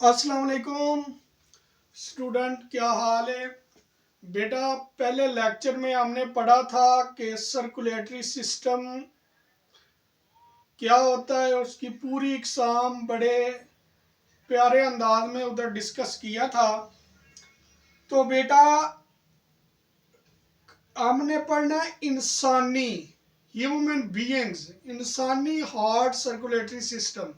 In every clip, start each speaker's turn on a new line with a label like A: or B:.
A: अस्सलाम वालेकुम स्टूडेंट, क्या हाल है बेटा। पहले लेक्चर में हमने पढ़ा था कि सर्कुलेटरी सिस्टम क्या होता है, उसकी पूरी इकसाम बड़े प्यारे अंदाज में उधर डिस्कस किया था। तो बेटा हमने पढ़ना है इंसानी ह्यूमन बीइंग्स, इंसानी heart circulatory system.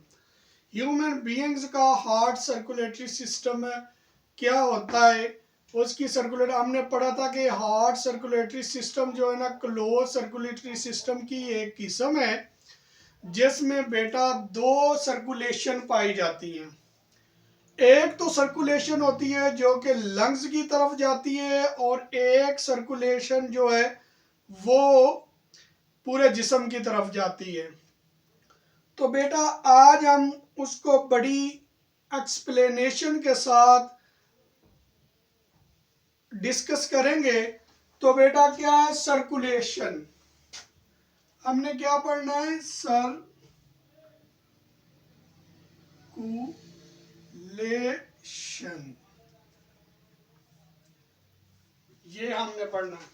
A: Human beings का हार्ट सर्कुलेटरी सिस्टम क्या होता है, उसकी सर्कुलेट हमने पढ़ा था कि हार्ट सर्कुलेटरी सिस्टम जो है ना, क्लोज सर्कुलेटरी सिस्टम की एक किस्म है जिसमें बेटा दो सर्कुलेशन पाई जाती हैं। एक तो सर्कुलेशन होती है जो कि लंग्स की तरफ जाती है और एक सर्कुलेशन जो है वो पूरे जिस्म की तरफ जाती है। तो बेटा आज हम उसको बड़ी एक्सप्लेनेशन के साथ डिस्कस करेंगे। तो बेटा क्या है सर्कुलेशन, हमने क्या पढ़ना है, सर्कुलेशन, ये हमने पढ़ना है।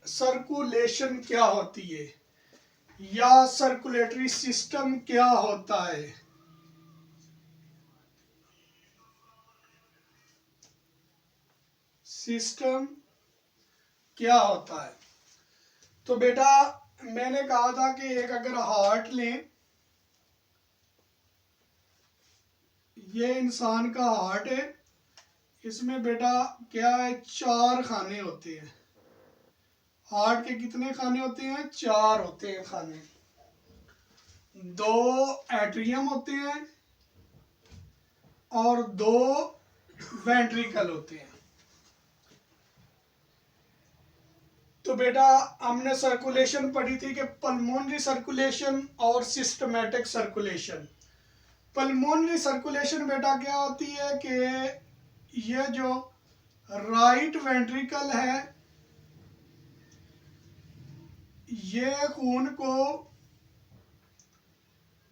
A: सर्कुलेशन क्या होती है या सर्कुलेटरी सिस्टम क्या होता है। सिस्टम क्या होता है। तो बेटा मैंने कहा था कि एक अगर हार्ट लें, ये इंसान का हार्ट है, इसमें बेटा क्या है, चार खाने होते हैं। हार्ट के कितने खाने होते हैं, चार होते हैं खाने। दो एट्रियम होते हैं और दो वेंट्रिकल होते हैं। तो बेटा हमने सर्कुलेशन पढ़ी थी कि पल्मोनरी सर्कुलेशन और सिस्टमैटिक सर्कुलेशन। पल्मोनरी सर्कुलेशन बेटा क्या होती है कि ये जो राइट वेंट्रिकल है ये खून को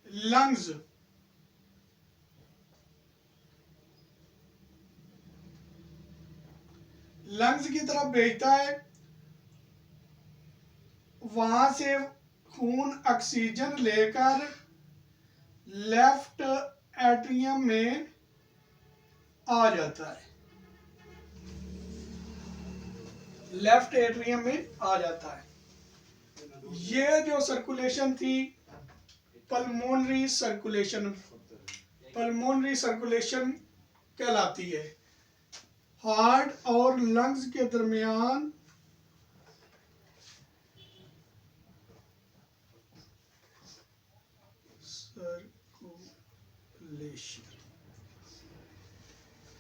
A: लंग्स की तरफ भेजता है, वहां से खून ऑक्सीजन लेकर लेफ्ट एट्रियम में आ जाता है, लेफ्ट एट्रियम में आ जाता है। ये जो सर्कुलेशन थी पल्मोनरी सर्कुलेशन, पल्मोनरी सर्कुलेशन कहलाती है। हार्ट और लंग्स के दरमियान सर्कुलेशन,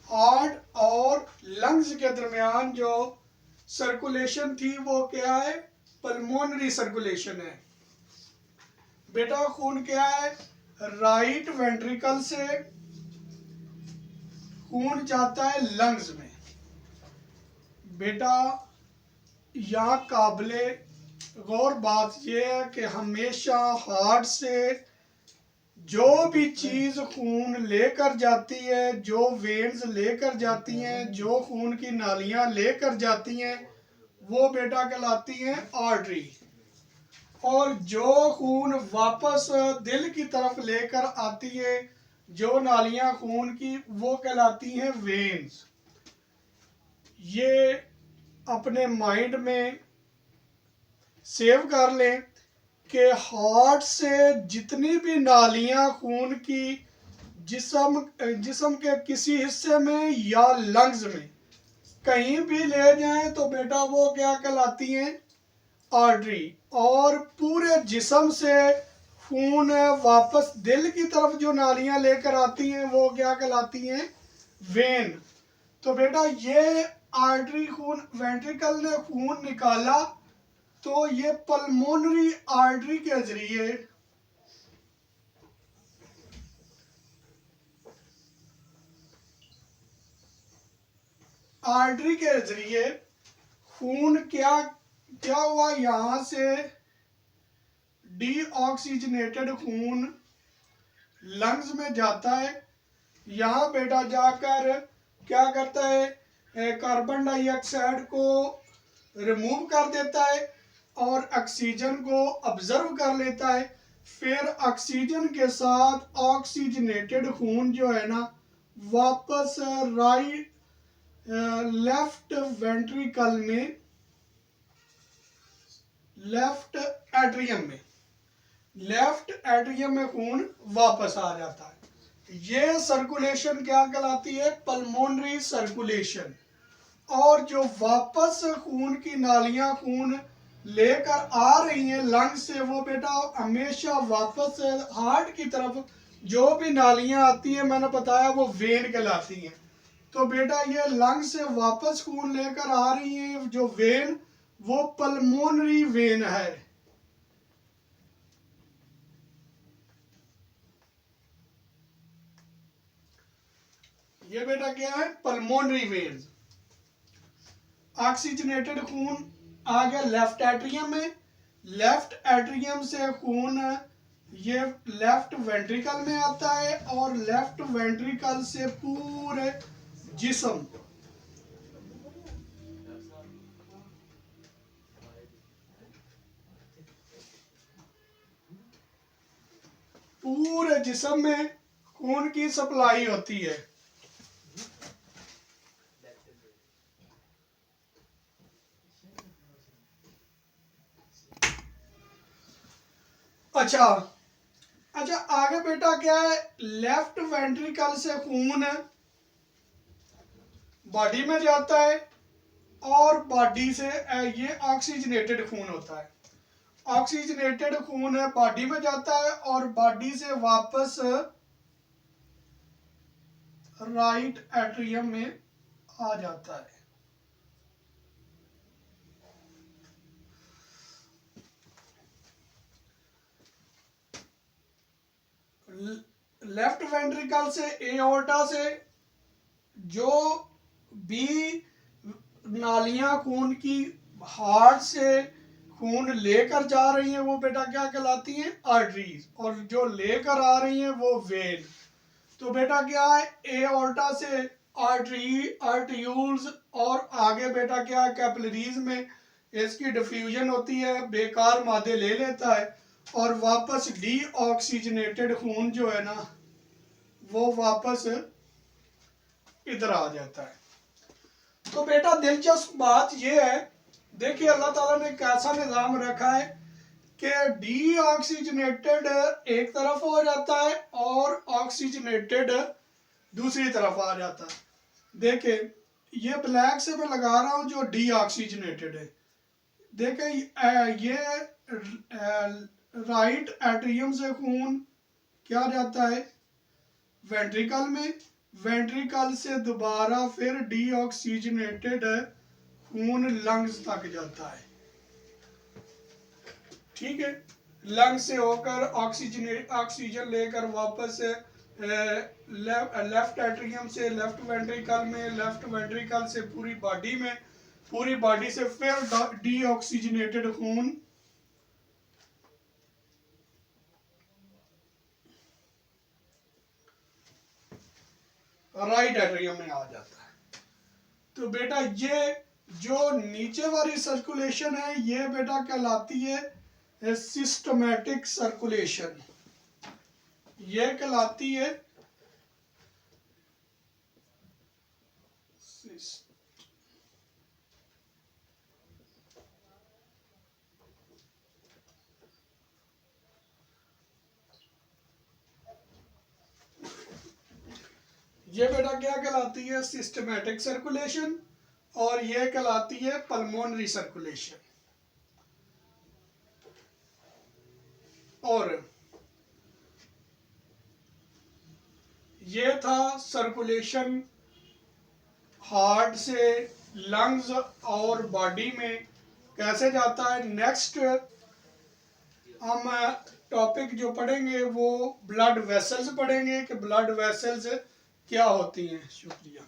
A: हार्ट और लंग्स के दरमियान जो सर्कुलेशन थी वो क्या है, पल्मोनरी सर्कुलेशन है। बेटा खून क्या है, राइट वेंट्रिकल से खून जाता है लंग्स में। बेटा यहाँ काबिले गौर बात यह है कि हमेशा हार्ट से जो भी चीज खून लेकर जाती है, जो वेन्स लेकर जाती हैं, जो खून की नालियां लेकर जाती हैं, वो बेटा कहलाती हैं आर्टरी। और जो खून वापस दिल की तरफ लेकर आती है, जो नालियां खून की, वो कहलाती हैं वेन्स। ये अपने माइंड में सेव कर लें कि हार्ट से जितनी भी नालियां खून की जिस्म के किसी हिस्से में या लंग्स में कहीं भी ले जाएं तो बेटा वो क्या कहलाती हैं, आर्टरी। और पूरे जिस्म से खून वापस दिल की तरफ जो नालियां लेकर आती हैं वो क्या कहलाती हैं, वेन। तो बेटा ये आर्टरी खून, वेंट्रिकल ने खून निकाला तो ये पल्मोनरी आर्टरी के जरिए खून क्या क्या हुआ, यहां से डीऑक्सीजनेटेड खून लंग्स में जाता है यहाँ बेटा जाकर क्या करता है, कार्बन डाइऑक्साइड को रिमूव कर देता है और ऑक्सीजन को ऑब्जर्व कर लेता है। फिर ऑक्सीजन के साथ ऑक्सीजनेटेड खून जो है ना वापस राइट लेफ्ट वेंट्रिकल में, लेफ्ट एट्रियम में खून वापस आ जाता है। ये सर्कुलेशन क्या कहलाती है, पल्मोनरी सर्कुलेशन। और जो वापस खून की नालियां खून लेकर आ रही हैं लंग से, वो बेटा हमेशा वापस हार्ट की तरफ जो भी नालियां आती हैं, मैंने बताया वो वेन कहलाती हैं। तो बेटा ये लंग से वापस खून लेकर आ रही हैं जो वेन, वो पल्मोनरी वेन है। ये बेटा क्या है, पल्मोनरी वेन। ऑक्सीजनेटेड खून आ गया लेफ्ट एट्रियम में, लेफ्ट एट्रियम से खून ये लेफ्ट वेंट्रिकल में आता है और लेफ्ट वेंट्रिकल से पूरे जिस्म, पूरे जिस्म में खून की सप्लाई होती है। अच्छा अच्छा, आगे बेटा क्या है, लेफ्ट वेंट्रिकल से खून बॉडी में जाता है और बॉडी से ये ऑक्सीजनेटेड खून होता है। ऑक्सीजनेटेड खून है बॉडी में जाता है और बॉडी से वापस राइट एट्रियम में आ जाता है। लेफ्ट वेंट्रिकल से एओर्टा से जो भी नालियां खून की हार्ट से खून लेकर जा रही हैं वो बेटा क्या कहलाती हैं, आर्टरीज। और जो लेकर आ रही हैं वो वेन। तो बेटा क्या है, एओर्टा से आर्टरीज और आगे बेटा क्या है, कैपिलरीज में इसकी डिफ्यूजन होती है, बेकार मादे ले लेता है और वापस डीऑक्सीजनेटेड खून जो है ना वो वापस इधर आ जाता है। तो बेटा दिलचस्प बात यह है, देखिए अल्लाह ताला ने कैसा निज़ाम रखा है कि डीऑक्सीजनेटेड एक तरफ हो जाता है और ऑक्सीजनेटेड दूसरी तरफ आ जाता है। देखिए ये ब्लैक से मैं लगा रहा हूं जो डीऑक्सीजनेटेड है। देखिए ये राइट एट्रियम से खून क्या जाता है, वेंट्रिकल में, वेंट्रिकल से दोबारा फिर डीऑक्सीजनेटेड खून लंग्स तक जाता है। ठीक है, लंग से होकर ऑक्सीजन लेकर वापस लेफ्ट एट्रियम से लेफ्ट वेंट्रिकल में, लेफ्ट वेंट्रिकल से पूरी बॉडी में, पूरी बॉडी से फिर डीऑक्सीजनेटेड खून राइट एट्रियम में आ जाता है। तो बेटा ये जो नीचे वाली सर्कुलेशन है ये बेटा कहलाती है सिस्टमैटिक सर्कुलेशन। ये कहलाती है ये बेटा क्या कहलाती है, सिस्टमैटिक सर्कुलेशन। और ये कहलाती है पल्मोनरी सर्कुलेशन। और ये था सर्कुलेशन हार्ट से लंग्स और बॉडी में कैसे जाता है। नेक्स्ट हम टॉपिक जो पढ़ेंगे वो ब्लड वेसल्स पढ़ेंगे कि ब्लड वेसल्स क्या होती हैं। शुक्रिया।